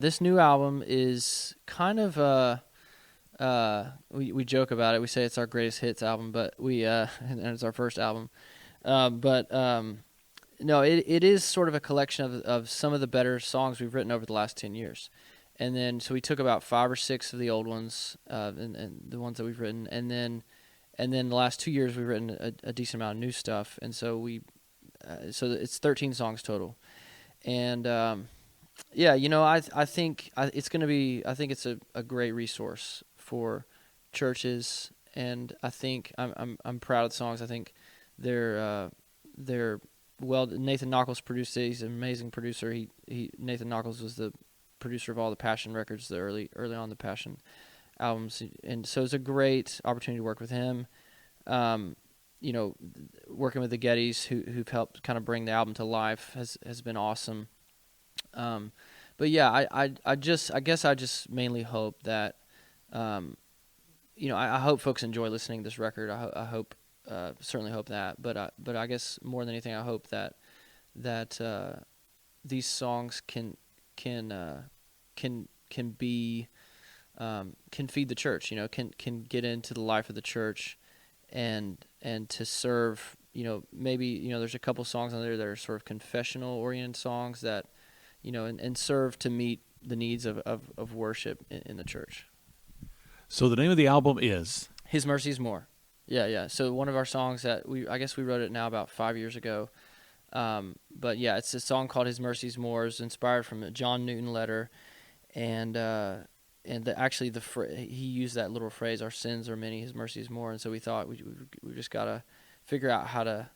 This new album is kind of we joke about it. We say it's our greatest hits album, but we and it's our first album. But no, it is sort of a collection of some of the better songs we've written over the last 10 years. And then so we took about 5 or 6 of the old ones, and the ones that we've written, and then the last 2 years we've written a decent amount of new stuff. And so so it's 13 songs total. And yeah, I think it's going to be. I think it's a great resource for churches, and I think I'm proud of the songs. I think they're well. Nathan Knuckles produced it. He's an amazing producer. Nathan Knuckles was the producer of all the Passion records, the early on the Passion albums, and so it's a great opportunity to work with him. Um, Working with the Gettys, who've helped kind of bring the album to life, has been awesome. Um, but yeah, I guess I just mainly hope that, I hope folks enjoy listening to this record. I hope, certainly hope that. But I guess more than anything, I hope that these songs can be can feed the church. Can get into the life of the church, and to serve. Maybe there's a couple songs on there that are sort of confessional oriented songs that. And serve to meet the needs of worship in the church. So the name of the album is? His Mercy's More. Yeah. So one of our songs that I guess we wrote it now about 5 years ago. But yeah, it's a song called His Mercy's More. It's inspired from a John Newton letter. And he used that little phrase, our sins are many, His mercy is more. And so we thought we just got to figure out how to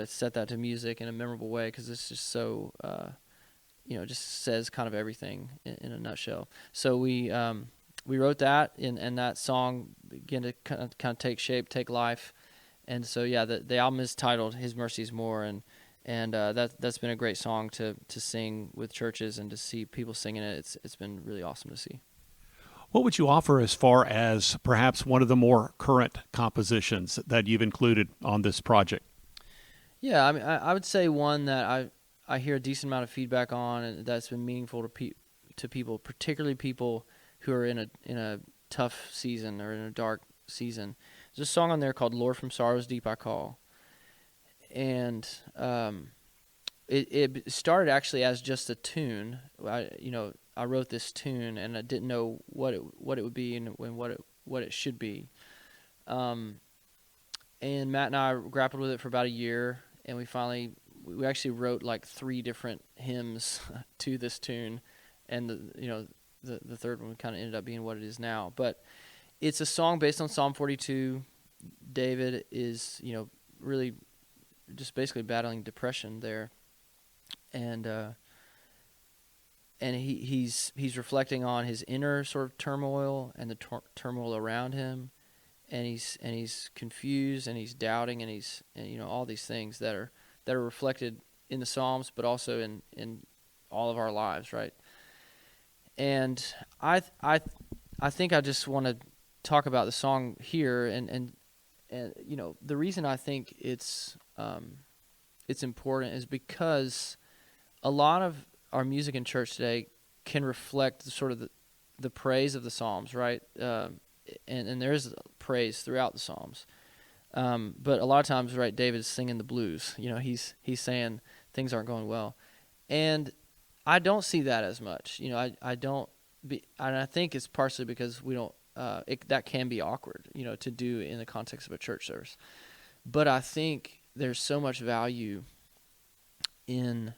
set that to music in a memorable way, because it's just so... just says kind of everything in a nutshell. So we wrote that, and that song began to kind of take shape, take life. And so yeah, the album is titled His Mercy's More, and that's been a great song to sing with churches and to see people singing it. It's been really awesome to see. What would you offer as far as perhaps one of the more current compositions that you've included on this project? Yeah, I mean, I would say one that I hear a decent amount of feedback on, and that's been meaningful to people, particularly people who are in a tough season or in a dark season. There's a song on there called "Lord, from Sorrows Deep I Call," and it started actually as just a tune. I wrote this tune, and I didn't know what it would be and what it should be. And Matt and I grappled with it for about a year, and we actually wrote like 3 different hymns to this tune, and the third one kind of ended up being what it is now. But it's a song based on Psalm 42. David is really just basically battling depression there, and he's reflecting on his inner sort of turmoil and the turmoil around him, and he's confused, and he's doubting, and all these things that are reflected in the Psalms, but also in all of our lives, right? And I think I just want to talk about the song here, and the reason I think it's important is because a lot of our music in church today can reflect the praise of the Psalms, right? And there is praise throughout the Psalms. But a lot of times, right, David's singing the blues. He's saying things aren't going well, and I don't see that as much. I don't and I think it's partially because we don't. That can be awkward, to do in the context of a church service. But I think there's so much value in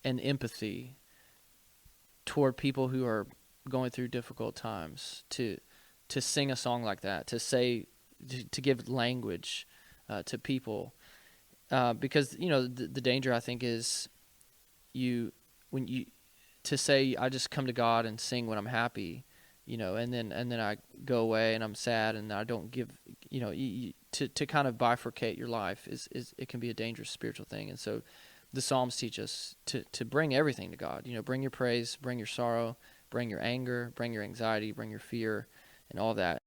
empathy toward people who are going through difficult times, to sing a song like that, to give language to people, because the danger, I think, is to say I just come to God and sing when I'm happy, and then I go away and I'm sad and I don't give, to kind of bifurcate your life is it can be a dangerous spiritual thing. And so the Psalms teach us to bring everything to God. Bring your praise, bring your sorrow, bring your anger, bring your anxiety, bring your fear, and all that.